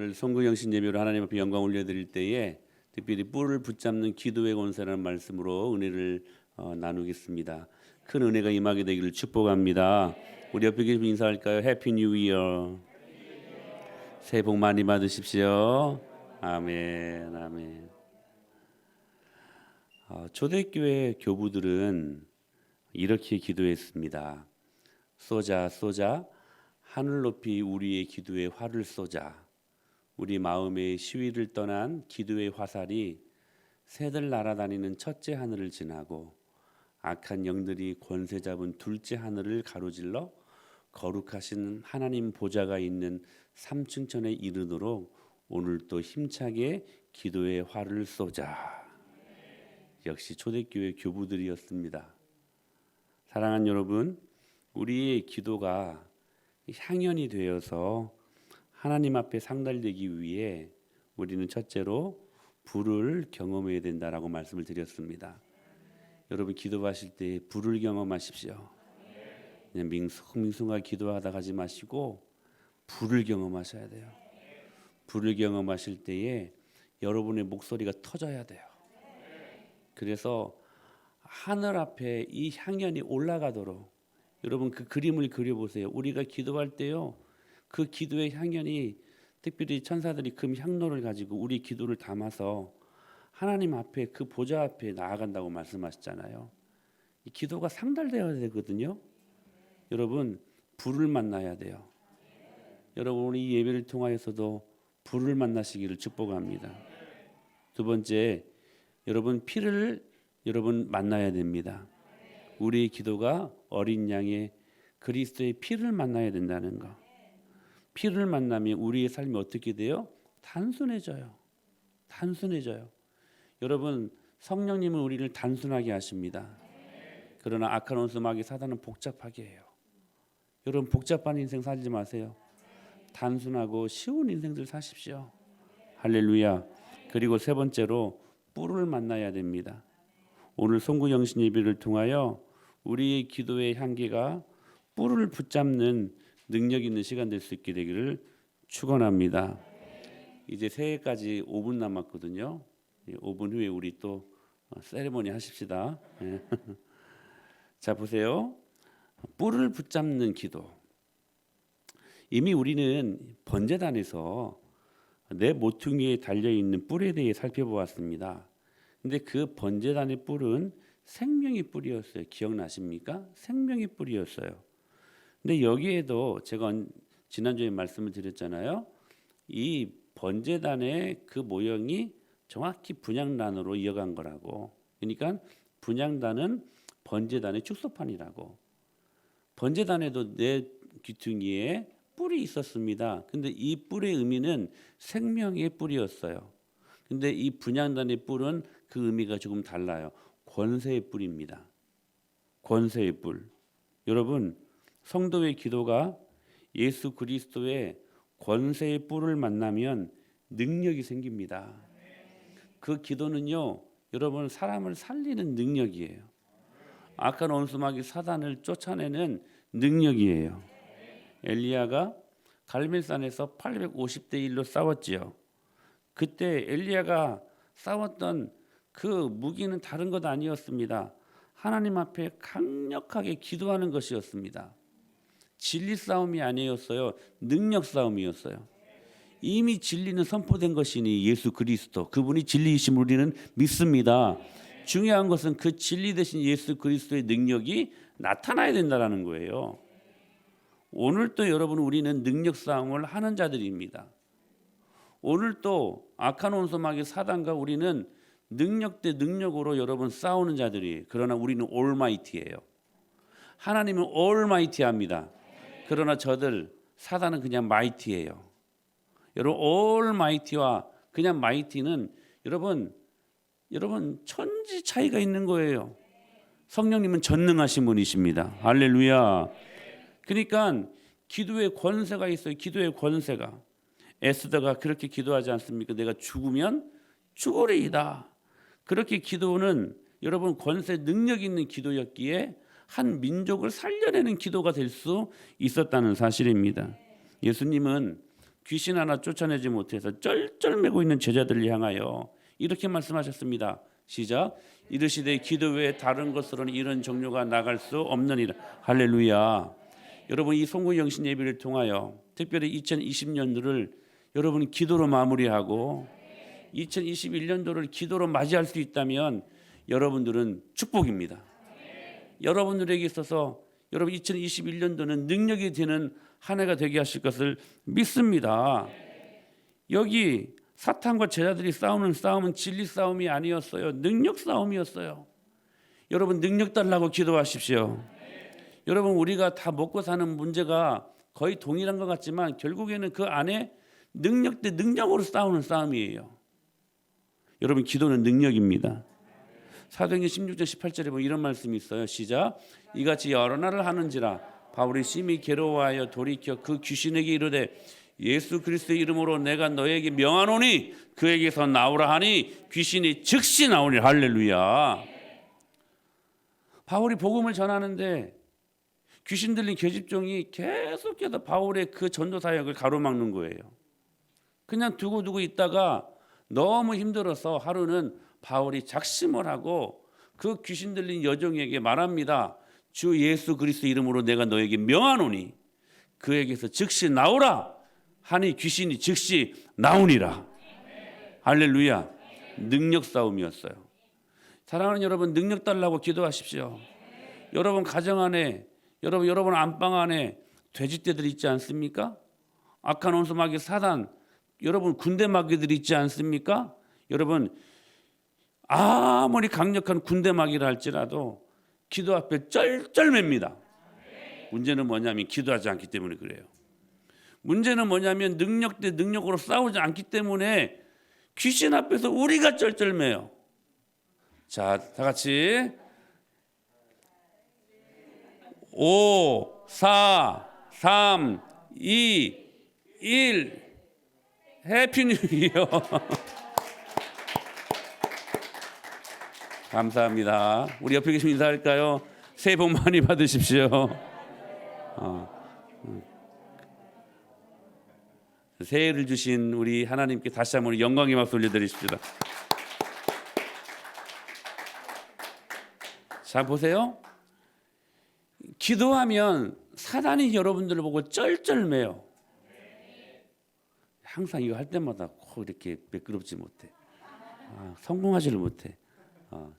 오늘 송구영신 예배로 하나님 앞에 영광 올려드릴 때에 특별히 뿔을 붙잡는 기도의 권세라는 말씀으로 은혜를 나누겠습니다. 큰 은혜가 임하게 되기를 축복합니다. 우리 옆에 계신 인사할까요? 해피 뉴 이어. 새해 복 많이 받으십시오. 아멘, 아멘. 초대교회 교부들은 이렇게 기도했습니다. 쏘자 쏘자 하늘 높이 우리의 기도에 화를 쏘자. 우리 마음의 시위를 떠난 기도의 화살이 새들 날아다니는 첫째 하늘을 지나고 악한 영들이 권세 잡은 둘째 하늘을 가로질러 거룩하신 하나님 보좌가 있는 삼층천에 이르도록 오늘도 힘차게 기도의 화를 쏘자. 역시 초대교회 교부들이었습니다. 사랑하는 여러분, 우리의 기도가 향연이 되어서 하나님 앞에 상달되기 위해 우리는 첫째로 불을 경험해야 된다라고 말씀을 드렸습니다. 여러분 기도하실 때 불을 경험하십시오. 그냥 밍숭밍숭하게 기도하다 가지 마시고 불을 경험하셔야 돼요. 불을 경험하실 때에 여러분의 목소리가 터져야 돼요. 그래서 하늘 앞에 이 향연이 올라가도록 여러분 그 그림을 그려보세요. 우리가 기도할 때요, 그 기도의 향연이 특별히 천사들이 금 향로를 가지고 우리 기도를 담아서 하나님 앞에 그 보좌 앞에 나아간다고 말씀하셨잖아요. 이 기도가 상달되어야 되거든요. 여러분 불을 만나야 돼요. 여러분 우리 이 예배를 통하여서도 불을 만나시기를 축복합니다. 두 번째, 여러분 피를 여러분 만나야 됩니다. 우리의 기도가 어린 양의 그리스도의 피를 만나야 된다는 거. 피를 만나면 우리의 삶이 어떻게 돼요? 단순해져요. 단순해져요. 여러분 성령님은 우리를 단순하게 하십니다. 그러나 악한 원수 마귀 사단은 복잡하게 해요. 여러분 복잡한 인생 살지 마세요. 단순하고 쉬운 인생들 사십시오. 할렐루야. 그리고 세 번째로 뿔을 만나야 됩니다. 오늘 송구영신 예배를 통하여 우리의 기도의 향기가 뿔을 붙잡는 능력 있는 시간 될 수 있게 되기를 축원합니다. 이제 새해까지 5분 남았거든요. 5분 후에 우리 또 세레모니 하십시다. 자 보세요. 뿔을 붙잡는 기도. 이미 우리는 번제단에서 내 모퉁이에 달려있는 뿔에 대해 살펴보았습니다. 근데 그 번제단의 뿔은 생명의 뿔이었어요. 기억나십니까? 생명의 뿔이었어요. 근데 여기에도 제가 지난주에 말씀을 드렸잖아요. 이 번제단의 그 모형이 정확히 분향단으로 이어간 거라고. 그러니까 분향단은 번제단의 축소판이라고. 번제단에도 내 귀퉁이에 뿔이 있었습니다. 근데 이 뿔의 의미는 생명의 뿔이었어요. 근데 이 분향단의 뿔은 그 의미가 조금 달라요. 권세의 뿔입니다. 권세의 뿔. 여러분 성도의 기도가 예수 그리스도의 권세의 뿔을 만나면 능력이 생깁니다. 그 기도는요, 여러분 사람을 살리는 능력이에요. 악한 원수 마귀 사단을 쫓아내는 능력이에요. 엘리야가 갈멜산에서 850대 1로 싸웠지요. 그때 엘리야가 싸웠던 그 무기는 다른 것 아니었습니다. 하나님 앞에 강력하게 기도하는 것이었습니다. 진리 싸움이 아니었어요. 능력 싸움이었어요. 이미 진리는 선포된 것이니 예수 그리스도 그분이 진리이심을 우리는 믿습니다. 중요한 것은 그 진리 되신 예수 그리스도의 능력이 나타나야 된다는 거예요. 오늘 또 여러분 우리는 능력 싸움을 하는 자들입니다. 오늘 또 악한 원수 마귀 사단과 우리는 능력 대 능력으로 여러분 싸우는 자들이. 그러나 우리는 올마이티예요. 하나님은 올마이티합니다. 그러나 저들 사단은 그냥 마이티예요. 여러분 올마이티와 그냥 마이티는 여러분 천지 차이가 있는 거예요. 성령님은 전능하신 분이십니다. 할렐루야. 그러니까 기도의 권세가 있어요. 기도의 권세가. 에스더가 그렇게 기도하지 않습니까? 내가 죽으면 죽으리이다. 그렇게 기도는 여러분 권세 능력 있는 기도였기에 한 민족을 살려내는 기도가 될 수 있었다는 사실입니다. 예수님은 귀신 하나 쫓아내지 못해서 쩔쩔매고 있는 제자들을 향하여 이렇게 말씀하셨습니다. 시작. 이르시되 기도 외에 다른 것으로는 이런 종류가 나갈 수 없느니라. 할렐루야. 여러분, 이 송구 영신 예배를 통하여 특별히 2020년도를 여러분 기도로 마무리하고 2021년도를 기도로 맞이할 수 있다면 여러분들은 축복입니다. 여러분들에게 있어서 여러분 2021년도는 능력이 되는 한 해가 되게 하실 것을 믿습니다. 여기 사탄과 제자들이 싸우는 싸움은 진리 싸움이 아니었어요. 능력 싸움이었어요. 여러분 능력 달라고 기도하십시오. 여러분 우리가 다 먹고 사는 문제가 거의 동일한 것 같지만 결국에는 그 안에 능력 대 능력으로 싸우는 싸움이에요. 여러분 기도는 능력입니다. 사도행전 16장 18절에 보면 이런 말씀이 있어요. 시작. 이같이 여러 날을 하는지라 바울이 심히 괴로워하여 돌이켜 그 귀신에게 이르되 예수 그리스도의 이름으로 내가 너에게 명하노니 그에게서 나오라 하니 귀신이 즉시 나오니. 할렐루야. 바울이 복음을 전하는데 귀신 들린 계집종이 계속해서 바울의 그 전도 사역을 가로막는 거예요. 그냥 두고 있다가 너무 힘들어서 하루는 바울이 작심을 하고 그 귀신 들린 여종에게 말합니다. 주 예수 그리스도 이름으로 내가 너에게 명하노니 그에게서 즉시 나오라 하니 귀신이 즉시 나오니라. 할렐루야. 능력 싸움이었어요. 사랑하는 여러분, 능력 달라고 기도하십시오. 여러분 가정 안에, 여러분 안방 안에 돼지떼들 있지 않습니까? 악한 원수 마귀 사단, 여러분 군대 마귀들 있지 않습니까? 여러분 아무리 강력한 군대 마귀라 할지라도 기도 앞에 쩔쩔맵니다. 문제는 뭐냐면 기도하지 않기 때문에 그래요. 문제는 뭐냐면 능력 대 능력으로 싸우지 않기 때문에 귀신 앞에서 우리가 쩔쩔매요. 자, 다 같이 5, 4, 3, 2, 1 해피 뉴 이어. 감사합니다. 우리 옆에 계신 인사할까요? 새해 복 많이 받으십시오. 새해를 주신 우리 하나님께 다시 한번 영광의 박수 올려드리십시다. 자, 보세요. 기도하면 사단이 여러분들을 보고 쩔쩔매요. 항상 이거 할 때마다 꼭 이렇게 매끄럽지 못해. 성공하지를 못해.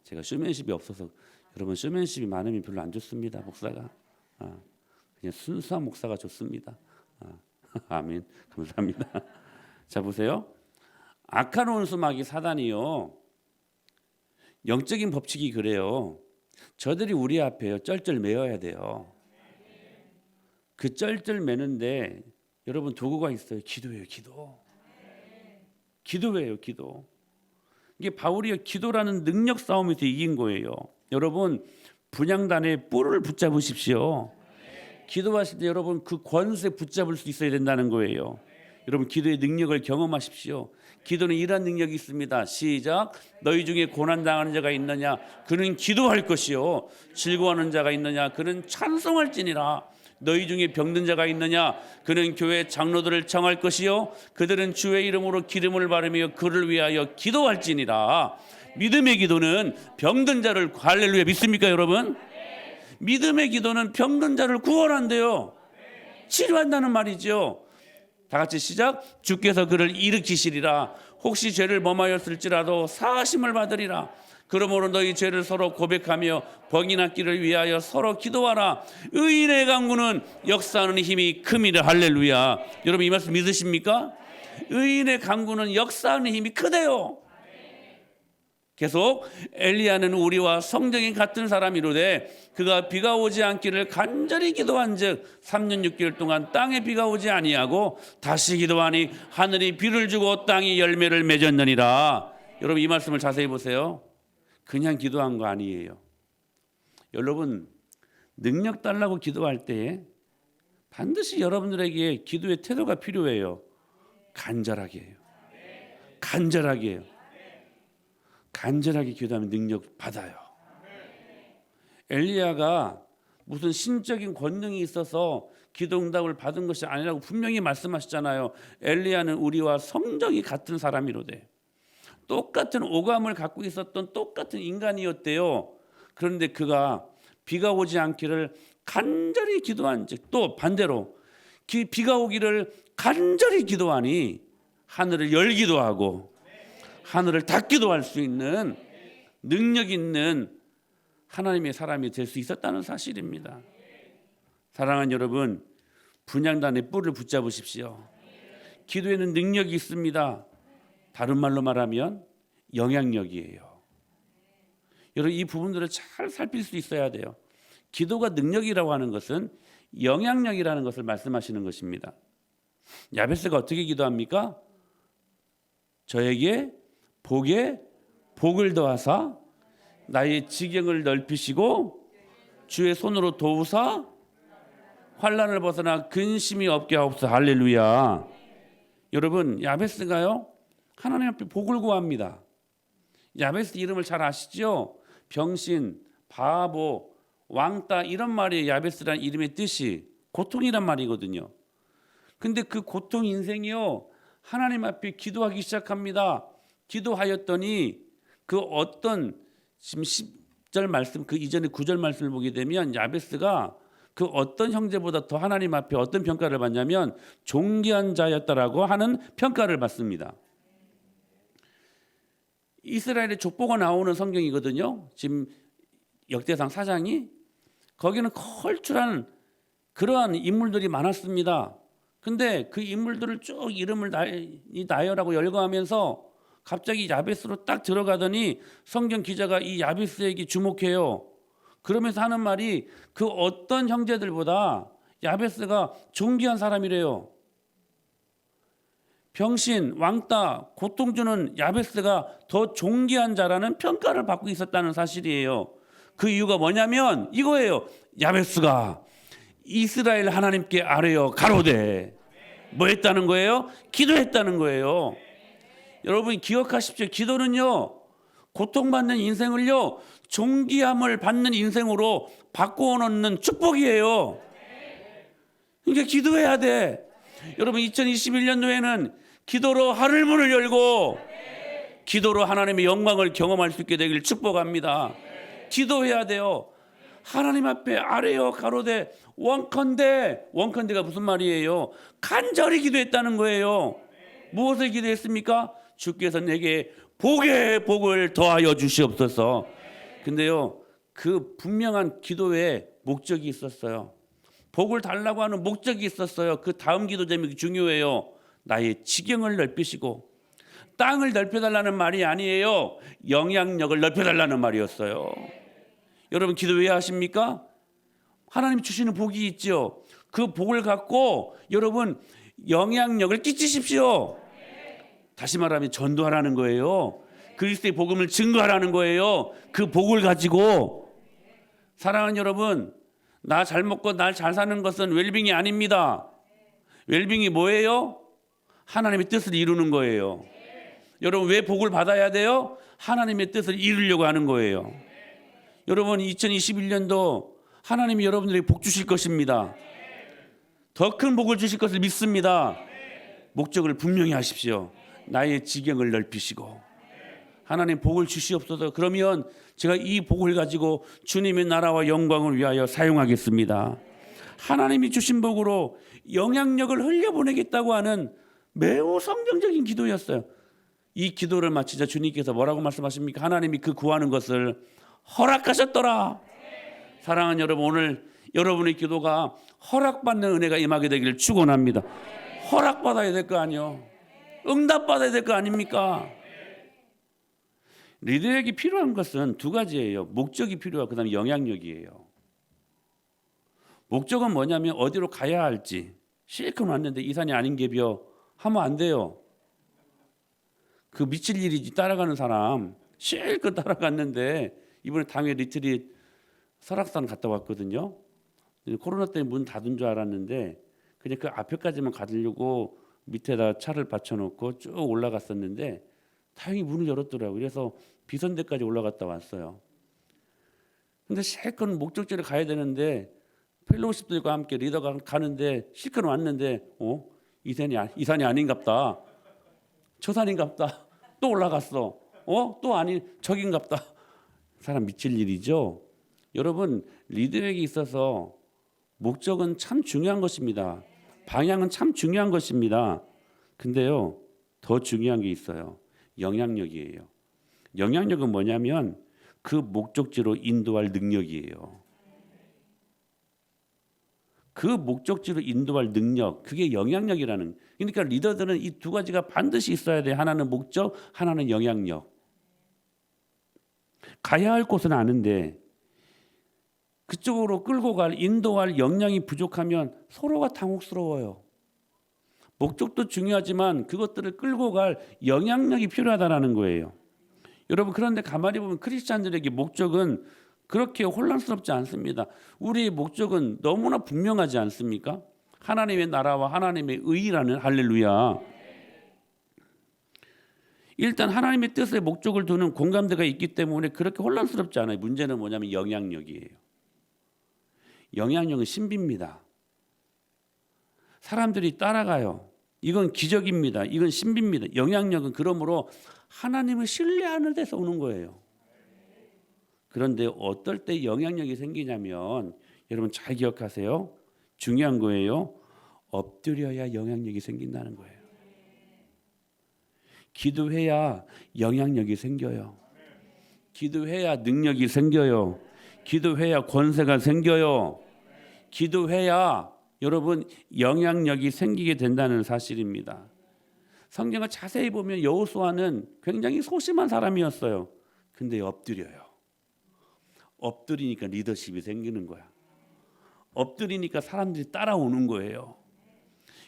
제가 쇼맨십이 없어서, 여러분 쇼맨십이 많으면 별로 안 좋습니다. 목사가 그냥 순수한 목사가 좋습니다. 아멘. 감사합니다. 자, 보세요. 악한 원수 마귀 사단이요, 영적인 법칙이 그래요. 저들이 우리 앞에요 쩔쩔 매어야 돼요. 그 쩔쩔 매는데 여러분 도구가 있어요. 기도예요. 기도예요. 기도. 이게 바울이 기도라는 능력 싸움에서 이긴 거예요. 여러분 분향단의 뿔을 붙잡으십시오. 기도하실 때 여러분 그 권세 붙잡을 수 있어야 된다는 거예요. 여러분 기도의 능력을 경험하십시오. 기도는 이러한 능력이 있습니다. 시작. 너희 중에 고난당하는 자가 있느냐 그는 기도할 것이요 즐거워하는 자가 있느냐 그는 찬송할지니라. 너희 중에 병든 자가 있느냐 그는 교회 장로들을 청할 것이요 그들은 주의 이름으로 기름을 바르며 그를 위하여 기도할지니라. 믿음의 기도는 병든 자를, 할렐루야, 믿습니까 여러분? 믿음의 기도는 병든 자를 구원한대요. 치료한다는 말이죠. 다 같이 시작. 주께서 그를 일으키시리라. 혹시 죄를 범하였을지라도 사하심을 받으리라. 그러므로 너희 죄를 서로 고백하며 병이 낫기를 위하여 서로 기도하라. 의인의 강구는 역사하는 힘이 큼이라. 할렐루야. 여러분 이 말씀 믿으십니까? 의인의 강구는 역사하는 힘이 크대요. 계속 엘리야는 우리와 성정이 같은 사람이로되 그가 비가 오지 않기를 간절히 기도한즉 3년 6개월 동안 땅에 비가 오지 아니하고 다시 기도하니 하늘이 비를 주고 땅이 열매를 맺었느니라. 여러분 이 말씀을 자세히 보세요. 그냥 기도한 거 아니에요. 여러분 능력 달라고 기도할 때 반드시 여러분들에게 기도의 태도가 필요해요. 간절하게 해요. 간절하게 기도하면 능력 받아요. 엘리야가 무슨 신적인 권능이 있어서 기도 응답을 받은 것이 아니라고 분명히 말씀하셨잖아요. 엘리야는 우리와 성정이 같은 사람이로되 똑같은 오감을 갖고 있었던 똑같은 인간이었대요. 그런데 그가 비가 오지 않기를 간절히 기도한즉 또 반대로 비가 오기를 간절히 기도하니 하늘을 열기도 하고 하늘을 닫기도 할 수 있는 능력 있는 하나님의 사람이 될 수 있었다는 사실입니다. 사랑하는 여러분, 분향단의 뿔을 붙잡으십시오. 기도에는 능력이 있습니다. 다른 말로 말하면 영향력이에요. 여러분, 이 부분들을 잘 살필 수 있어야 돼요. 기도가 능력이라고 하는 것은 영향력이라는 것을 말씀하시는 것입니다. 야베스가 어떻게 기도합니까? 저에게 복을 더하사 나의 지경을 넓히시고 주의 손으로 도우사 환난을 벗어나 근심이 없게 하옵소서. 할렐루야. 여러분, 야베스가요 하나님 앞에 복을 구합니다. 야베스 이름을 잘 아시죠? 병신, 바보, 왕따 이런 말이 야베스라는 이름의 뜻이 고통이란 말이거든요. 근데 그 고통 인생이요 하나님 앞에 기도하기 시작합니다. 기도하였더니 그 어떤 지금 10절 말씀 그 이전에 9절 말씀을 보게 되면 야베스가 그 어떤 형제보다 더 하나님 앞에 어떤 평가를 받냐면 존귀한 자였다라고 하는 평가를 받습니다. 이스라엘의 족보가 나오는 성경이거든요. 지금 역대상 4장이 거기는 컬출한 그러한 인물들이 많았습니다. 근데 그 인물들을 쭉 이름을 나열하고 열거하면서 갑자기 야베스로 딱 들어가더니 성경 기자가 이 야베스에게 주목해요. 그러면서 하는 말이 그 어떤 형제들보다 야베스가 존귀한 사람이래요. 병신, 왕따, 고통 주는 야베스가 더 존귀한 자라는 평가를 받고 있었다는 사실이에요. 그 이유가 뭐냐면 이거예요. 야베스가 이스라엘 하나님께 아뢰어 가로되 뭐 했다는 거예요? 기도했다는 거예요. 여러분 기억하십시오. 기도는요 고통받는 인생을요 존귀함을 받는 인생으로 바꾸어 놓는 축복이에요. 그러니까 기도해야 돼. 여러분 2021년도에는 기도로 하늘 문을 열고 기도로 하나님의 영광을 경험할 수 있게 되길 축복합니다. 기도해야 돼요. 하나님 앞에 아뢰어 가로되 원컨대가 무슨 말이에요? 간절히 기도했다는 거예요. 무엇을 기도했습니까? 주께서 내게 복을 더하여 주시옵소서. 근데요 그 분명한 기도에 목적이 있었어요. 복을 달라고 하는 목적이 있었어요. 그 다음 기도 제목이 중요해요. 나의 지경을 넓히시고 땅을 넓혀달라는 말이 아니에요. 영향력을 넓혀달라는 말이었어요. 여러분 기도 왜 하십니까? 하나님이 주시는 복이 있죠. 그 복을 갖고 여러분 영향력을 끼치십시오. 다시 말하면 전도하라는 거예요. 그리스도의 복음을 증거하라는 거예요. 그 복을 가지고. 사랑하는 여러분, 나 잘 먹고 날 잘 사는 것은 웰빙이 아닙니다. 웰빙이 뭐예요? 하나님의 뜻을 이루는 거예요. 여러분 왜 복을 받아야 돼요? 하나님의 뜻을 이루려고 하는 거예요. 여러분 2021년도 하나님이 여러분들에게 복 주실 것입니다. 더 큰 복을 주실 것을 믿습니다. 목적을 분명히 하십시오. 나의 지경을 넓히시고 하나님 복을 주시옵소서. 그러면 제가 이 복을 가지고 주님의 나라와 영광을 위하여 사용하겠습니다. 하나님이 주신 복으로 영향력을 흘려보내겠다고 하는 매우 성경적인 기도였어요. 이 기도를 마치자 주님께서 뭐라고 말씀하십니까? 하나님이 그 구하는 것을 허락하셨더라. 사랑하는 여러분, 오늘 여러분의 기도가 허락받는 은혜가 임하게 되기를 축원합니다. 허락받아야 될 거 아니요, 응답받아야 될 거 아닙니까? 리더에게 필요한 것은 두 가지예요. 목적이 필요하고 그다음에 영향력이에요. 목적은 뭐냐면 어디로 가야 할지 실컷 왔는데 이 산이 아닌 게벼 하면 안 돼요. 그 미칠 일이지. 따라가는 사람 실컷 따라갔는데 이번에 당일 리트릿 설악산 갔다 왔거든요. 코로나 때문에 문 닫은 줄 알았는데 그냥 그 앞에까지만 가려고 밑에다 차를 받쳐놓고 쭉 올라갔었는데 다행히 문을 열었더라고요. 그래서 비선대까지 올라갔다 왔어요. 근데 실컷 목적지를 가야 되는데 펠로우십들과 함께 리더가 가는데 실컷 왔는데 이 산이 아닌갑다. 저 산인갑다. 또 올라갔어. 또 아니 저긴갑다. 사람 미칠 일이죠. 여러분 리더에게 있어서 목적은 참 중요한 것입니다. 방향은 참 중요한 것입니다. 근데요 더 중요한 게 있어요. 영향력이에요. 영향력은 뭐냐면 그 목적지로 인도할 능력이에요. 그 목적지로 인도할 능력, 그게 영향력이라는. 그러니까 리더들은 이 두 가지가 반드시 있어야 돼. 하나는 목적, 하나는 영향력. 가야 할 곳은 아는데 그쪽으로 끌고 갈, 인도할 역량이 부족하면 서로가 당혹스러워요. 목적도 중요하지만 그것들을 끌고 갈 영향력이 필요하다는 거예요. 여러분 그런데 가만히 보면 크리스찬들에게 목적은 그렇게 혼란스럽지 않습니다. 우리의 목적은 너무나 분명하지 않습니까? 하나님의 나라와 하나님의 의라는 할렐루야. 일단 하나님의 뜻의 목적을 두는 공감대가 있기 때문에 그렇게 혼란스럽지 않아요. 문제는 뭐냐면 영향력이에요. 영향력은 신비입니다. 사람들이 따라가요. 이건 기적입니다. 이건 신비입니다. 영향력은 그러므로 하나님을 신뢰하는 데서 오는 거예요. 그런데 어떨 때 영향력이 생기냐면 여러분 잘 기억하세요. 중요한 거예요. 엎드려야 영향력이 생긴다는 거예요. 기도해야 영향력이 생겨요. 기도해야 능력이 생겨요. 기도해야 권세가 생겨요. 기도해야 여러분 영향력이 생기게 된다는 사실입니다. 성경을 자세히 보면 여호수아는 굉장히 소심한 사람이었어요. 근데 엎드려요. 엎드리니까 리더십이 생기는 거야. 엎드리니까 사람들이 따라오는 거예요.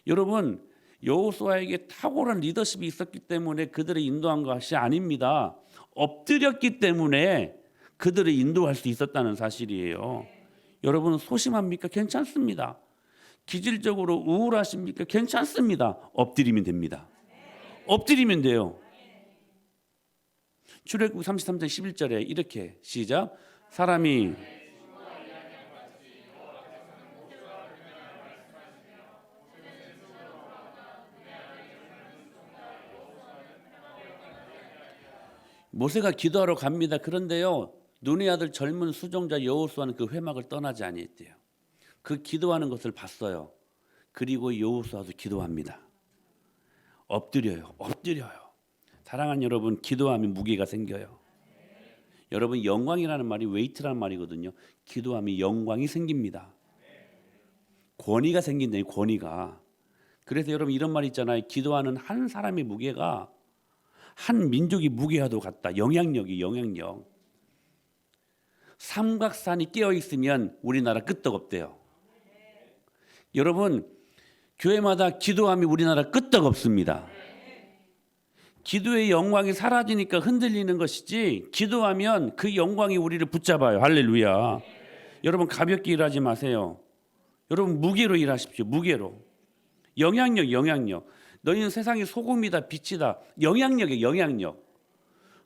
여러분 여호수아에게 탁월한 리더십이 있었기 때문에 그들을 인도한 것이 아닙니다. 엎드렸기 때문에 그들을 인도할 수 있었다는 사실이에요. 여러분 소심합니까? 괜찮습니다. 기질적으로 우울하십니까? 괜찮습니다. 엎드리면 됩니다. 엎드리면 돼요. 출애굽 33장 11절에 이렇게 시작. 사람이 모세가 기도하러 갑니다. 그런데요 눈의 아들 젊은 수종자 여호수아는 그 회막을 떠나지 아니했대요. 그 기도하는 것을 봤어요. 그리고 여호수아도 기도합니다. 엎드려요. 사랑하는 여러분 기도하면 무게가 생겨요. 여러분 영광이라는 말이 웨이트라는 말이거든요. 기도하면 영광이 생깁니다. 권위가 생긴다니 권위가. 그래서 여러분 이런 말 있잖아요. 기도하는 한 사람의 무게가 한 민족이 무게와도 같다. 영향력. 삼각산이 깨어 있으면 우리나라 끄떡없대요. 여러분 교회마다 기도하면 우리나라 끄떡없습니다. 기도의 영광이 사라지니까 흔들리는 것이지 기도하면 그 영광이 우리를 붙잡아요. 할렐루야. 여러분 가볍게 일하지 마세요. 여러분 무게로 일하십시오. 무게로. 영향력. 너희는 세상의 소금이다 빛이다. 영향력.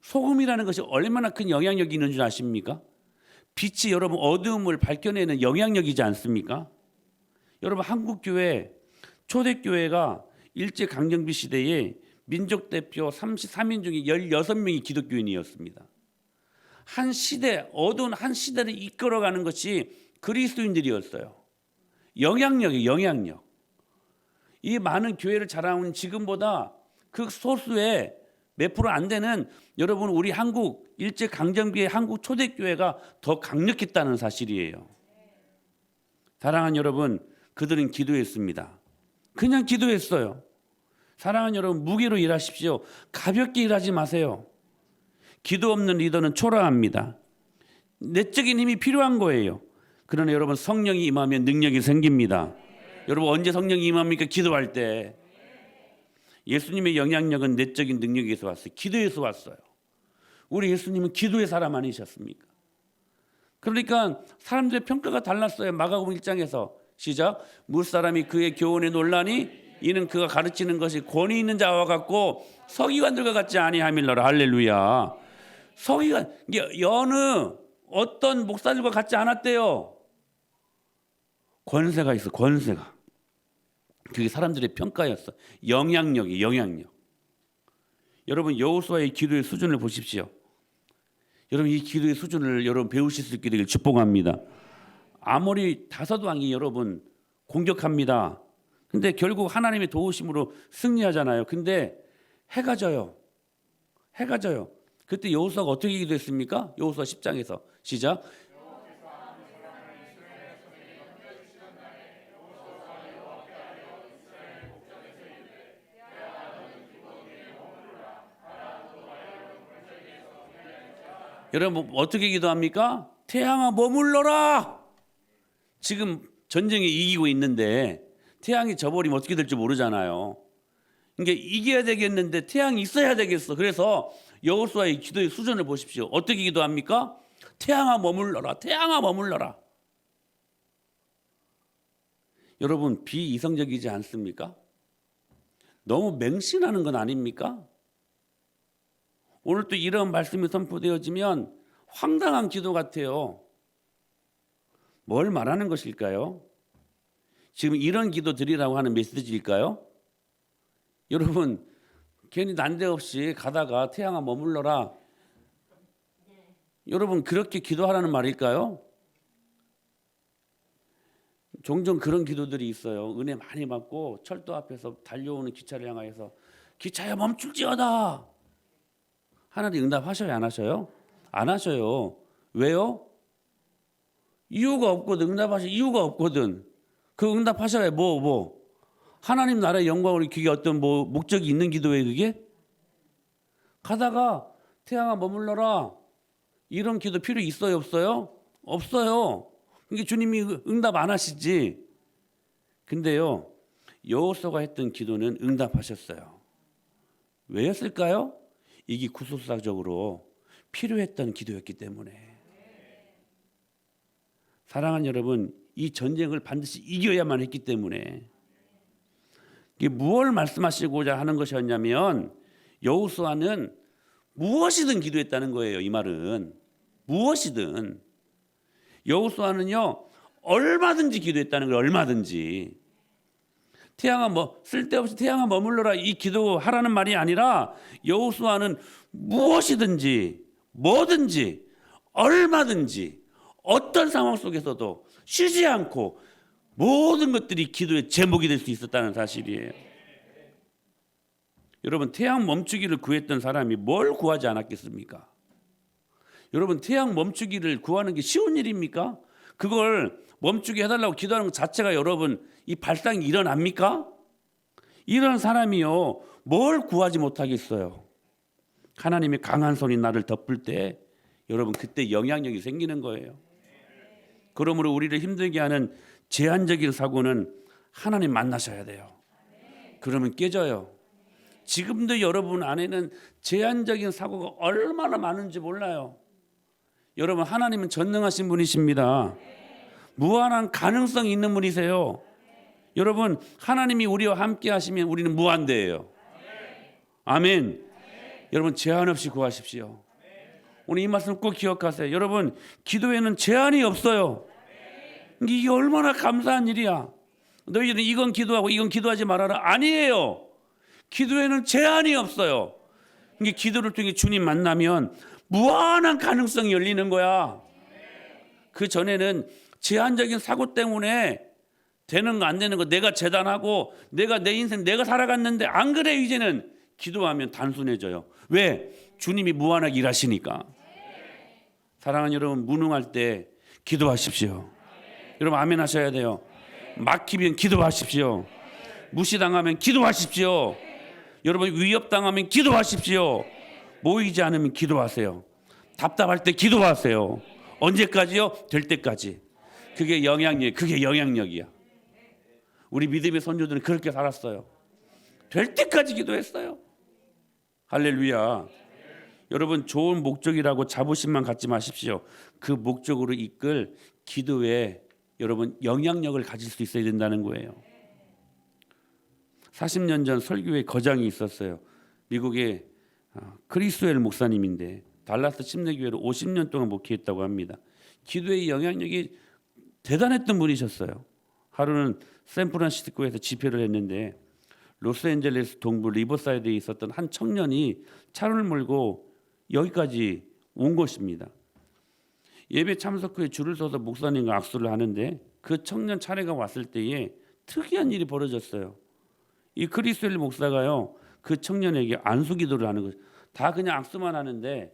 소금이라는 것이 얼마나 큰 영향력이 있는 줄 아십니까? 빛이 여러분 어두움을 밝혀내는 영향력이지 않습니까? 여러분 한국교회 초대교회가 일제강점기 시대에 민족대표 33인 중에 16명이 기독교인이었습니다. 한 시대, 어두운 한 시대를 이끌어가는 것이 그리스도인들이었어요. 영향력. 이 많은 교회를 자랑하는 지금보다 그 소수의 몇 프로 안 되는 여러분 우리 한국 일제강점기의 한국 초대교회가 더 강력했다는 사실이에요. 사랑하는 여러분 그들은 기도했습니다. 그냥 기도했어요. 사랑하는 여러분 무게로 일하십시오. 가볍게 일하지 마세요. 기도 없는 리더는 초라합니다. 내적인 힘이 필요한 거예요. 그러나 여러분 성령이 임하면 능력이 생깁니다. 여러분 언제 성령이 임합니까? 기도할 때. 예수님의 영향력은 내적인 능력에서 왔어요. 기도에서 왔어요. 우리 예수님은 기도의 사람 아니셨습니까? 그러니까 사람들의 평가가 달랐어요. 마가복음 1장에서 시작. 무사람이 그의 교훈에 놀라니 이는 그가 가르치는 것이 권위 있는 자와 같고 서기관들과 같지 아니함일러라. 할렐루야. 서기관 여느 어떤 목사들과 같지 않았대요. 권세가 있어. 권세가. 그게 사람들의 평가였어. 영향력이 영향력. 여러분 여호수아의 기도의 수준을 보십시오. 여러분 이 기도의 수준을 여러분 배우실 수 있게 되길 축복합니다. 아모리 다섯 왕이 여러분 공격합니다. 근데 결국 하나님의 도우심으로 승리하잖아요. 근데 해가 져요. 해가 져요. 그때 여호수아가 어떻게 기도했습니까? 여호수아 10장에서 시작. 여러분 어떻게 기도합니까? 태양아 머물러라. 지금 전쟁에 이기고 있는데 태양이 져버리면 어떻게 될지 모르잖아요. 그러니까 이겨야 되겠는데 태양이 있어야 되겠어. 그래서 여호수아의 기도의 수준을 보십시오. 어떻게 기도합니까? 태양아 머물러라. 태양아 머물러라. 여러분 비이성적이지 않습니까? 너무 맹신하는 건 아닙니까? 오늘 또 이런 말씀이 선포되어지면 황당한 기도 같아요. 뭘 말하는 것일까요? 지금 이런 기도 드리라고 하는 메시지일까요? 여러분 괜히 난데없이 가다가 태양아 머물러라. 여러분 그렇게 기도하라는 말일까요? 종종 그런 기도들이 있어요. 은혜 많이 받고 철도 앞에서 달려오는 기차를 향하여서 기차야 멈출지어다. 하나님 응답하셔요? 안 하셔요? 안 하셔요. 왜요? 이유가 없거든. 응답하실 이유가 없거든. 그 응답하셔야 뭐 하나님 나라의 영광을 그게 어떤 뭐 목적이 있는 기도예요 그게? 가다가 태양아 머물러라. 이런 기도 필요 있어요 없어요? 없어요. 그게 주님이 응답 안 하시지. 근데요 여호수아가 했던 기도는 응답하셨어요. 왜였을까요? 이게 구속사적으로 필요했던 기도였기 때문에. 사랑하는 여러분, 이 전쟁을 반드시 이겨야만 했기 때문에. 이게 무엇을 말씀하시고자 하는 것이었냐면 여호수아는 무엇이든 기도했다는 거예요. 이 말은 무엇이든. 여호수아는요 얼마든지 기도했다는 거예요. 얼마든지. 태양아 쓸데없이 태양아 머물러라 이 기도하라는 말이 아니라 여호수아는 무엇이든지 뭐든지 얼마든지 어떤 상황 속에서도 쉬지 않고 모든 것들이 기도의 제목이 될 수 있었다는 사실이에요. 여러분 태양 멈추기를 구했던 사람이 뭘 구하지 않았겠습니까? 여러분 태양 멈추기를 구하는 게 쉬운 일입니까? 그걸 멈추게 해달라고 기도하는 것 자체가 여러분 이 발상이 일어납니까? 이런 사람이요 뭘 구하지 못하겠어요. 하나님의 강한 손이 나를 덮을 때 여러분 그때 영향력이 생기는 거예요. 그러므로 우리를 힘들게 하는 제한적인 사고는 하나님 만나셔야 돼요. 그러면 깨져요. 지금도 여러분 안에는 제한적인 사고가 얼마나 많은지 몰라요. 여러분 하나님은 전능하신 분이십니다. 무한한 가능성이 있는 분이세요. 여러분 하나님이 우리와 함께 하시면 우리는 무한대예요. 아멘. 여러분 제한 없이 구하십시오. 오늘 이 말씀 꼭 기억하세요. 여러분 기도에는 제한이 없어요. 이게 얼마나 감사한 일이야. 너희들은 이건 기도하고 이건 기도하지 말아라. 아니에요. 기도에는 제한이 없어요. 이게 기도를 통해 주님 만나면 무한한 가능성이 열리는 거야. 그 전에는 제한적인 사고 때문에 되는 거 안 되는 거 내가 재단하고 내가 내 인생 내가 살아갔는데 안 그래. 이제는 기도하면 단순해져요. 왜? 주님이 무한하게 일하시니까. 사랑하는 여러분 무능할 때 기도하십시오. 여러분 아멘 하셔야 돼요. 막히면 기도하십시오. 무시당하면 기도하십시오. 여러분 위협당하면 기도하십시오. 모이지 않으면 기도하세요. 답답할 때 기도하세요. 언제까지요? 될 때까지. 그게 영향력, 그게 영향력이야. 우리 믿음의 선조들은 그렇게 살았어요. 될 때까지 기도했어요. 할렐루야. 여러분 좋은 목적이라고 자부심만 갖지 마십시오. 그 목적으로 이끌 기도에 여러분 영향력을 가질 수 있어야 된다는 거예요. 40년 전 설교회 거장이 있었어요. 미국의 크리스웰 목사님인데 달라스 침례교회로 50년 동안 목회했다고 합니다. 기도의 영향력이 대단했던 분이셨어요. 하루는 샌프란시스코에서 집회를 했는데 로스앤젤레스 동부 리버사이드에 있었던 한 청년이 차를 몰고 여기까지 온 것입니다. 예배 참석 후에 줄을 서서 목사님과 악수를 하는데 그 청년 차례가 왔을 때에 특이한 일이 벌어졌어요. 이 크리스웰 목사가요, 그 청년에게 안수 기도를 하는 거죠. 다 그냥 악수만 하는데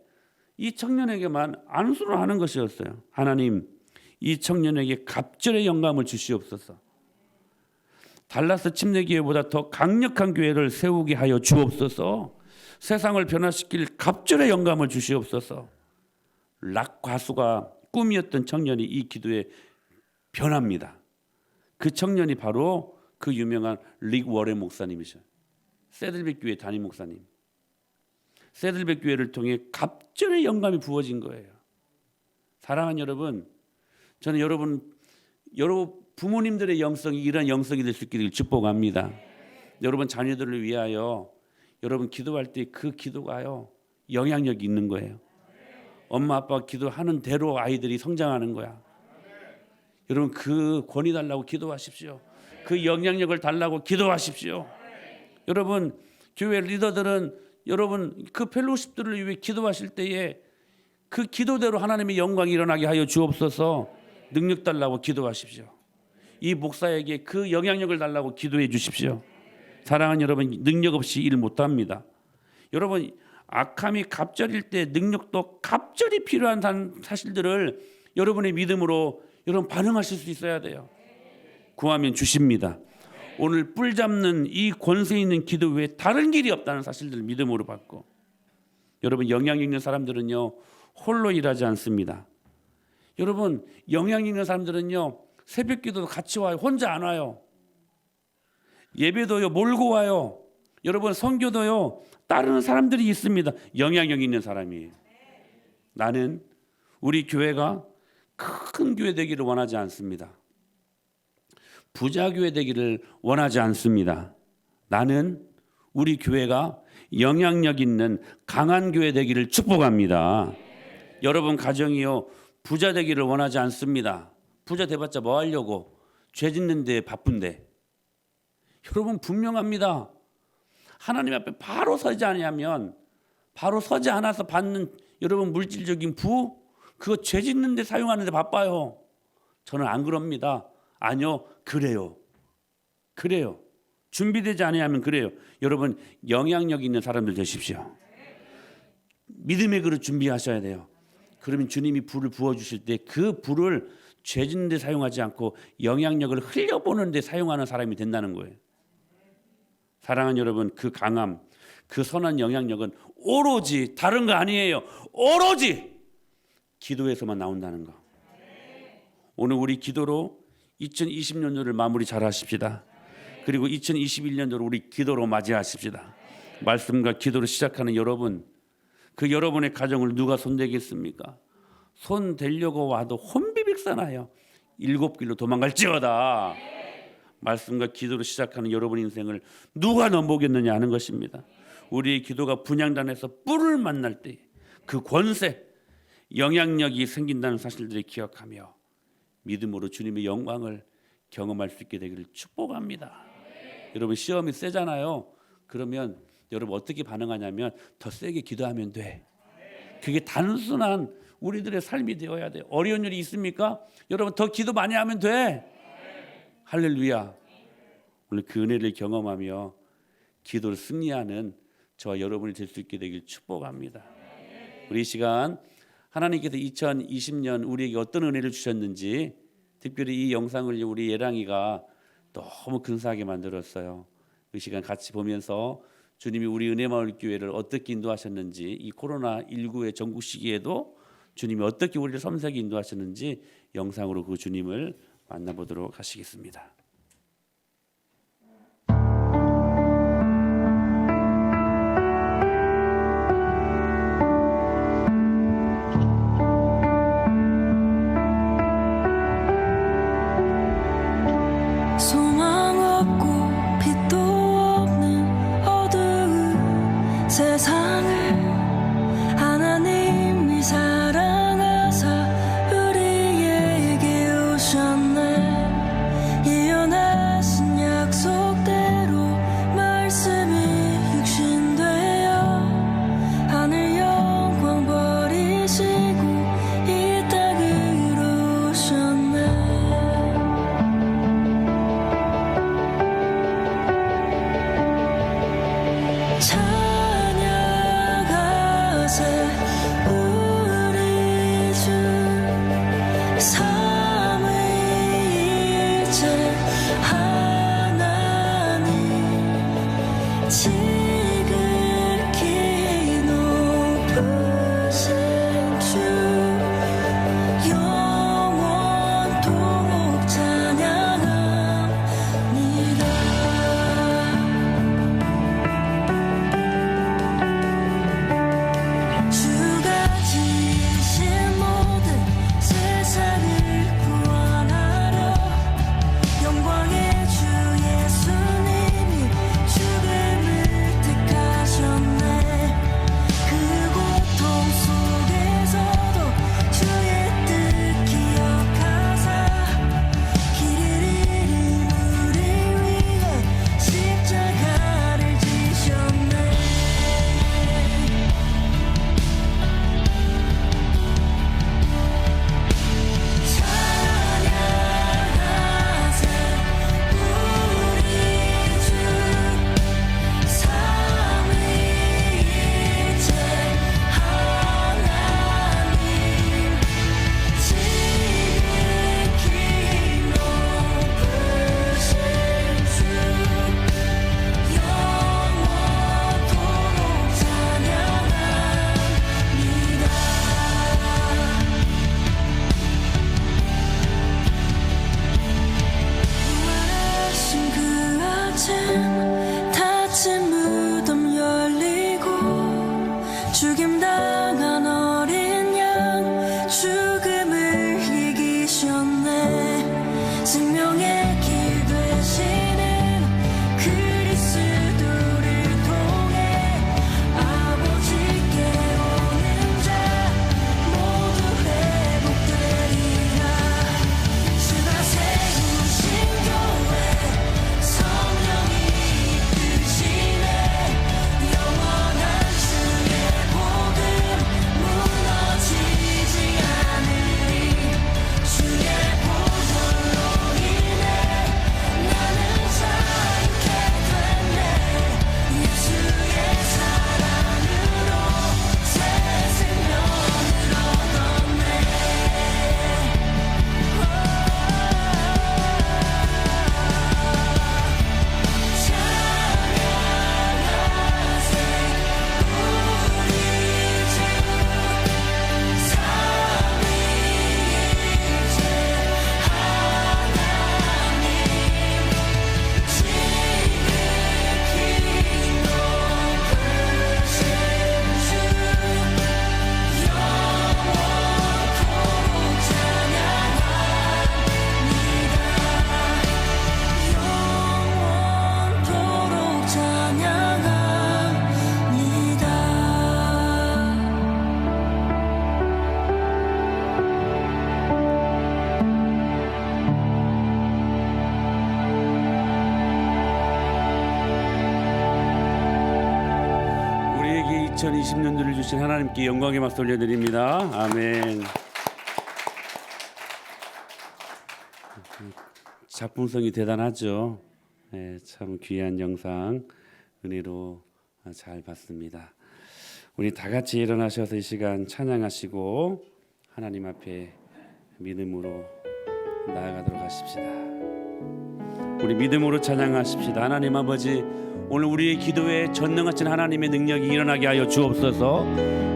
이 청년에게만 안수를 하는 것이었어요. 하나님, 이 청년에게 갑절의 영감을 주시옵소서. 달라스 침례교회보다 더 강력한 교회를 세우게 하여 주옵소서. 세상을 변화시킬 갑절의 영감을 주시옵소서. 락 가수가 꿈이었던 청년이 이 기도에 변합니다. 그 청년이 바로 그 유명한 릭 워렌 목사님이죠. 새들백 교회 담임 목사님. 새들백 교회를 통해 갑절의 영감이 부어진 거예요. 사랑하는 여러분, 저는 여러분 부모님들의 영성이 이런 영성이 될 수 있기를 축복합니다. 여러분 자녀들을 위하여 여러분 기도할 때 그 기도가요 영향력이 있는 거예요. 엄마 아빠가 기도하는 대로 아이들이 성장하는 거야. 여러분 그 권위 달라고 기도하십시오. 그 영향력을 달라고 기도하십시오. 여러분 교회 리더들은 여러분 그 펠로십들을 위해 기도하실 때에 그 기도대로 하나님의 영광이 일어나게 하여 주옵소서. 능력 달라고 기도하십시오. 이 목사에게 그 영향력을 달라고 기도해 주십시오. 사랑하는 여러분, 능력 없이 일 못합니다. 여러분 악함이 갑절일 때 능력도 갑절이 필요한 사실들을 여러분의 믿음으로 여러분 반응하실 수 있어야 돼요. 구하면 주십니다. 오늘 뿔 잡는 이 권세 있는 기도 외에 다른 길이 없다는 사실들을 믿음으로 받고, 여러분 영향 있는 사람들은요 홀로 일하지 않습니다. 여러분 영향 있는 사람들은요 새벽기도도 같이 와요. 혼자 안 와요. 예배도요 몰고 와요. 여러분 선교도요 따르는 사람들이 있습니다. 영향력 있는 사람이에요. 나는 우리 교회가 큰 교회 되기를 원하지 않습니다. 부자 교회 되기를 원하지 않습니다. 나는 우리 교회가 영향력 있는 강한 교회 되기를 축복합니다. 여러분 가정이요 부자 되기를 원하지 않습니다. 부자 돼봤자 뭐 하려고? 죄 짓는 데 바쁜데. 여러분 분명합니다. 하나님 앞에 바로 서지 않으면, 바로 서지 않아서 받는 여러분 물질적인 부, 그거 죄 짓는 데 사용하는 데 바빠요. 저는 안 그럽니다. 아니요, 그래요. 준비되지 않으면 그래요. 여러분 영향력 있는 사람들 되십시오. 믿음의 그릇 준비하셔야 돼요. 그러면 주님이 불을 부어주실 때 그 불을 죄 짓는 데 사용하지 않고 영향력을 흘려보는 데 사용하는 사람이 된다는 거예요. 사랑하는 여러분, 그 강함, 그 선한 영향력은 오로지 다른 거 아니에요. 오로지 기도에서만 나온다는 거. 오늘 우리 기도로 2020년도를 마무리 잘 하십시다. 그리고 2021년도를 우리 기도로 맞이하십시다. 말씀과 기도로 시작하는 여러분, 그 여러분의 가정을 누가 손대겠습니까? 손 대려고 와도 혼비백산하여 일곱 길로 도망갈지어다. 말씀과 기도로 시작하는 여러분 인생을 누가 넘보겠느냐 하는 것입니다. 우리의 기도가 분향단에서 뿔을 만날 때 그 권세, 영향력이 생긴다는 사실들을 기억하며 믿음으로 주님의 영광을 경험할 수 있게 되기를 축복합니다. 여러분 시험이 세잖아요. 그러면 여러분 어떻게 반응하냐면 더 세게 기도하면 돼. 그게 단순한 우리들의 삶이 되어야 돼요. 어려운 일이 있습니까? 여러분 더 기도 많이 하면 돼. 할렐루야. 오늘 그 은혜를 경험하며 기도를 승리하는 저와 여러분이 될 수 있게 되길 축복합니다. 우리 이 시간 하나님께서 2020년 우리에게 어떤 은혜를 주셨는지, 특별히 이 영상을 우리 예랑이가 너무 근사하게 만들었어요. 이 시간 같이 보면서 주님이 우리 은혜마을교회를 어떻게 인도하셨는지, 이 코로나19의 전국 시기에도 주님이 어떻게 우리를 섬세하게 인도하셨는지 영상으로 그 주님을 만나보도록 하시겠습니다. 소망 없고 빛도 없는 어두운 세상을 하나님이 사랑하사 우리에게 오셨네. 우리 주 삼위일체 하나님 지극히 높으신 주 영원토록 찬양합니다. 주가 지으신 모든 세상을 구원하려 영광의 주 예수님이 죽음을 택하셨네. 그 고통 속에서도 주의 뜻 기억하사 길을 잃은 우리 위해 십자가를 지셨네. 찬양하세 우리 주 삼위일체 하나님 지극히 높으신 주 영원토록 찬양합니다. 부활하신 그 아침 닫힌 무덤 열리고 죽임당한 어린 양 죽음을 이기셨네. 생명의 길 되시는 그리스도를 통해 아버지께 오는 자 모두 회복되리라. 주가 세우신 교회 성령이 이끄시네. 영원한 주의 복음 무너지지 않으리. 주의 보혈로 인해 나는 자유케 됐네. 예수의 사랑으로 새 생명을 얻었네. 찬양하세 우리 주 삼위일체 하나님 지극히 높으신 주 영원토록 찬양합니다. 우리에게 2020년도를 주신 하나님께 영광의 박수 올려드립니다. 아멘. 작품성이 대단하죠. 네, 참 귀한 영상 은혜로 잘 봤습니다. 우리 다 같이 일어나셔서 이 시간 찬양하시고 하나님 앞에 믿음으로 나아가도록 하십시다. 우리 믿음으로 찬양하십시다. 하나님 아버지, 오늘 우리의 기도에 전능하신 하나님의 능력이 일어나게 하여 주옵소서.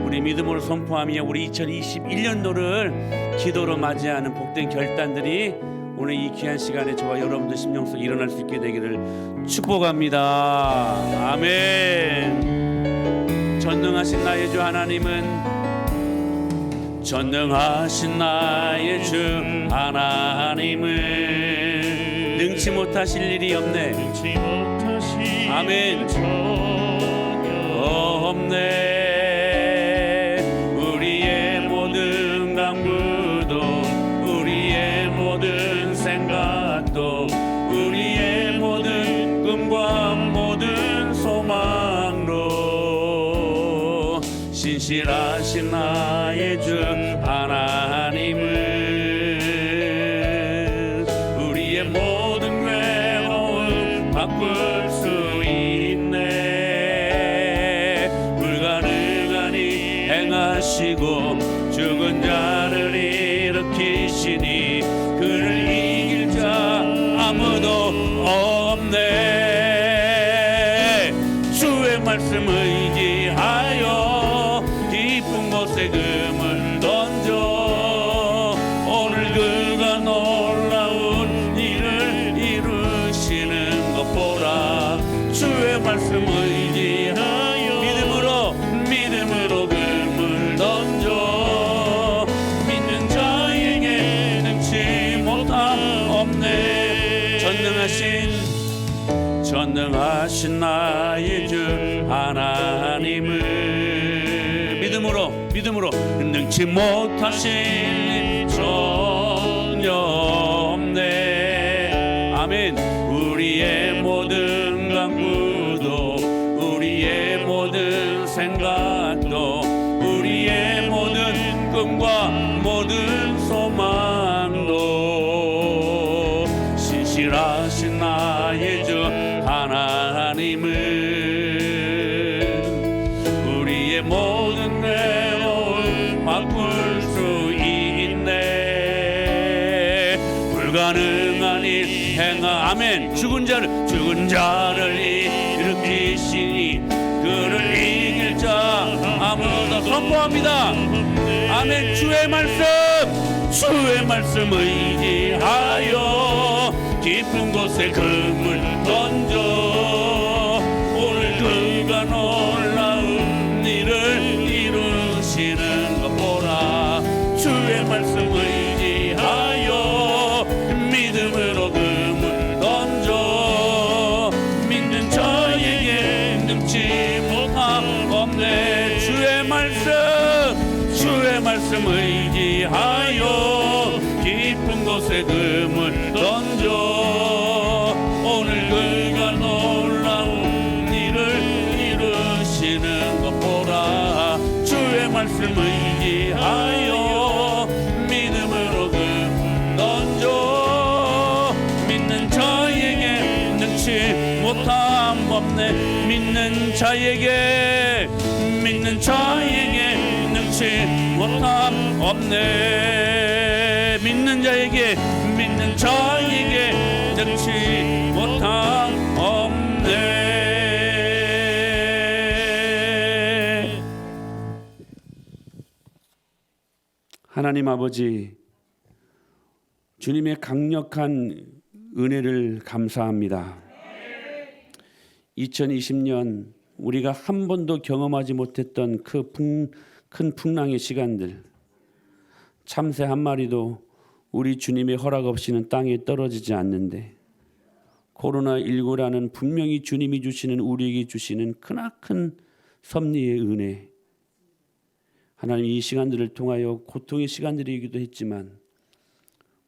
우리 믿음으로 선포하며 우리 2021년도를 기도로 맞이하는 복된 결단들이 오늘 이 귀한 시간에 저와 여러분들 심령 속에 일어날 수 있게 되기를 축복합니다. 아멘. 전능하신 나의 주 하나님은, 전능하신 나의 주 하나님은 능치 못하실 일이 없네. 아멘. 없네. 우리의 모든 강구도, 우리의 모든 생각도, 우리의 모든 꿈과 모든 소망도 신실하신 나의 주 하나님은 우리의 모든 괴로움 바꿀 수 있네. 불가능하니 부활하시고 죽은 자를 일으키시니 그를 이길 자 아무도 없네. 주의 말씀 의지하여 깊은 곳에 금을 던져 오늘 그가 놀라운 일을 이루시는 것 보라. 주의 말씀 의지하여 믿음으로 금을 던져 믿는 자에게 능치 못함 없네. 전능하신 나의 주 하나님을 믿음으로 능치 못하신 일 전혀 없네. 아멘. 우리의 모든 강구도 우리의 모든 생각도 우리의 모든 꿈과 모든 소망도 신실하신 나의 주 하나님은 우리의 모든 내용을 바꿀 수 있네. 불가능한 일 행하. 아멘. 죽은 자를 일으키시니 그를 이길 자 아무도 선포합니다. 아멘. 주의 말씀 의지하여 깊은 곳에 금을 던져 오늘 그가 놀라운 일을 이루시는 것 보라. 주의 말씀 의지하여 믿음으로 금을 던져 믿는 자에게 능치 못함 없네. 주의 말씀 의지하여 깊은 곳에 금을 던져 오늘 그가 놀라운 일을 이루시는 것 보라. 주의 말씀 의지하여 믿음으로 금을 던져 믿는 자에게 능치 못함 없네. 믿는 자에게 능치 못함 없네. 믿는 자에게 능치 못함 없네. 하나님 아버지, 주님의 강력한 은혜를 감사합니다. 2020년 우리가 한 번도 경험하지 못했던 그 큰 풍랑의 시간들, 참새 한 마리도 우리 주님의 허락 없이는 땅에 떨어지지 않는데 코로나19라는 분명히 주님이 주시는 우리에게 주시는 크나큰 섭리의 은혜, 하나님 이 시간들을 통하여 고통의 시간들이기도 했지만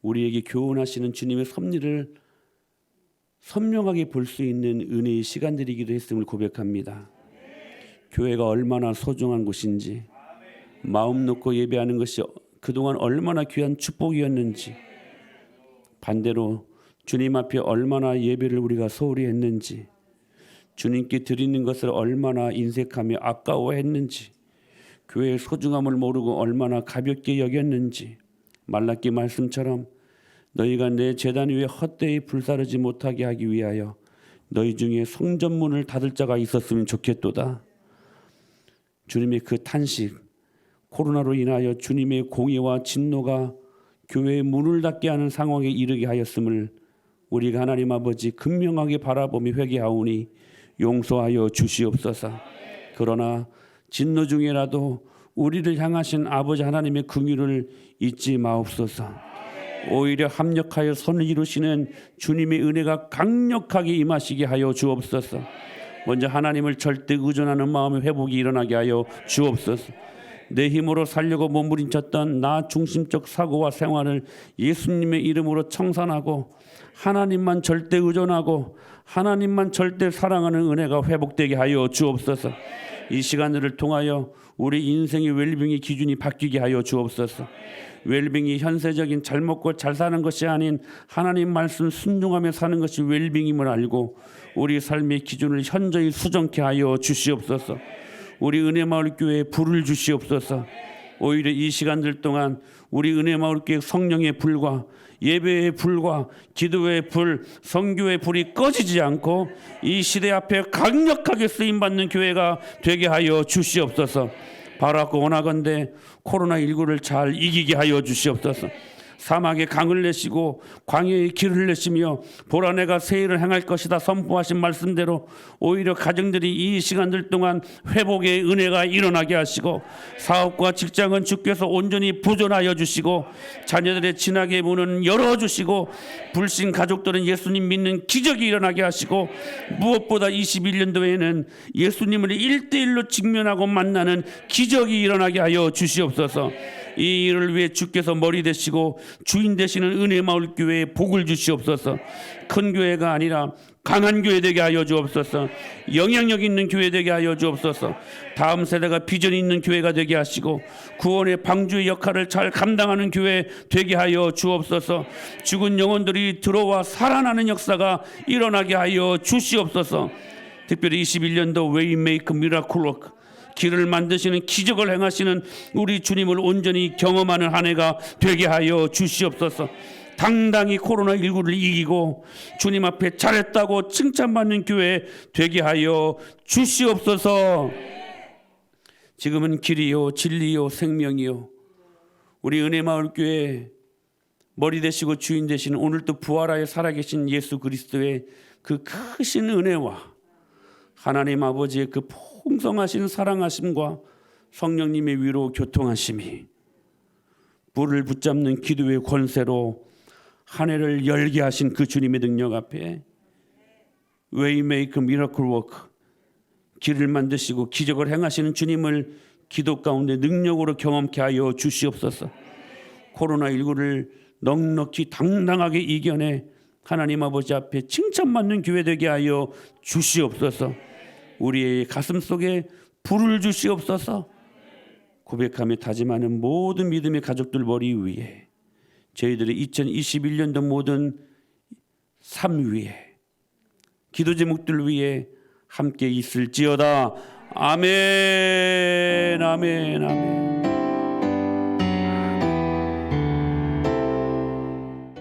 우리에게 교훈하시는 주님의 섭리를 선명하게 볼 수 있는 은혜의 시간들이기도 했음을 고백합니다. 교회가 얼마나 소중한 곳인지, 마음 놓고 예배하는 것이 그동안 얼마나 귀한 축복이었는지, 반대로 주님 앞에 얼마나 예배를 우리가 소홀히 했는지, 주님께 드리는 것을 얼마나 인색하며 아까워했는지, 교회의 소중함을 모르고 얼마나 가볍게 여겼는지, 말라기 말씀처럼 너희가 내 제단 위에 헛되이 불사르지 못하게 하기 위하여 너희 중에 성전문을 닫을 자가 있었으면 좋겠도다. 주님의 그 탄식, 코로나로 인하여 주님의 공의와 진노가 교회의 문을 닫게 하는 상황에 이르게 하였음을 우리가 하나님 아버지 근명하게 바라보며 회개하오니 용서하여 주시옵소서. 그러나 진노 중에라도 우리를 향하신 아버지 하나님의 긍휼을 잊지 마옵소서. 오히려 합력하여 선을 이루시는 주님의 은혜가 강력하게 임하시게 하여 주옵소서. 먼저 하나님을 절대 의존하는 마음의 회복이 일어나게 하여 주옵소서. 내 힘으로 살려고 몸부림쳤던 나 중심적 사고와 생활을 예수님의 이름으로 청산하고 하나님만 절대 의존하고 하나님만 절대 사랑하는 은혜가 회복되게 하여 주옵소서. 이 시간들을 통하여 우리 인생의 웰빙의 기준이 바뀌게 하여 주옵소서. 웰빙이 현세적인 잘 먹고 잘 사는 것이 아닌 하나님 말씀 순종하며 사는 것이 웰빙임을 알고 우리 삶의 기준을 현저히 수정케 하여 주시옵소서. 우리 은혜마을교회에 불을 주시옵소서. 오히려 이 시간들 동안 우리 은혜마을교회 성령의 불과 예배의 불과 기도의 불, 선교의 불이 꺼지지 않고 이 시대 앞에 강력하게 쓰임받는 교회가 되게 하여 주시옵소서. 바라고 원하건대 코로나19를 잘 이기게 하여 주시옵소서. 사막에 강을 내시고 광야에 길을 내시며 보라 내가 새 일을 행할 것이다 선포하신 말씀대로 오히려 가정들이 이 시간들 동안 회복의 은혜가 일어나게 하시고 사업과 직장은 주께서 온전히 보존하여 주시고 자녀들의 진학의 문은 열어주시고 불신 가족들은 예수님 믿는 기적이 일어나게 하시고 무엇보다 21년도에는 예수님을 1대1로 직면하고 만나는 기적이 일어나게 하여 주시옵소서. 이 일을 위해 주께서 머리 되시고 주인 되시는 은혜마을교회에 복을 주시옵소서. 큰 교회가 아니라 강한 교회 되게 하여 주옵소서. 영향력 있는 교회 되게 하여 주옵소서. 다음 세대가 비전 있는 교회가 되게 하시고 구원의 방주의 역할을 잘 감당하는 교회 되게 하여 주옵소서. 죽은 영혼들이 들어와 살아나는 역사가 일어나게 하여 주시옵소서. 특별히 21년도 웨이메이크 미라클 워크 길을 만드시는 기적을 행하시는 우리 주님을 온전히 경험하는 한 해가 되게 하여 주시옵소서. 당당히 코로나19를 이기고 주님 앞에 잘했다고 칭찬받는 교회 되게 하여 주시옵소서. 지금은 길이요 진리요 생명이요 우리 은혜마을교회 머리 되시고 주인 되시는 오늘도 부활하여 살아계신 예수 그리스도의 그 크신 은혜와 하나님 아버지의 그 풍성하신 사랑하심과 성령님의 위로 교통하심이 불을 붙잡는 기도의 권세로 한 해를 열게 하신 그 주님의 능력 앞에 웨이메이크 미라클 워크 길을 만드시고 기적을 행하시는 주님을 기도 가운데 능력으로 경험케 하여 주시옵소서. 코로나19를 넉넉히 당당하게 이겨내 하나님 아버지 앞에 칭찬받는 교회 되게 하여 주시옵소서. 우리의 가슴 속에 불을 주시옵소서. 고백하며 다짐하는 모든 믿음의 가족들 머리 위에 저희들의 2021년도 모든 삶 위에 기도 제목들 위에 함께 있을지어다. 아멘 아멘 아멘.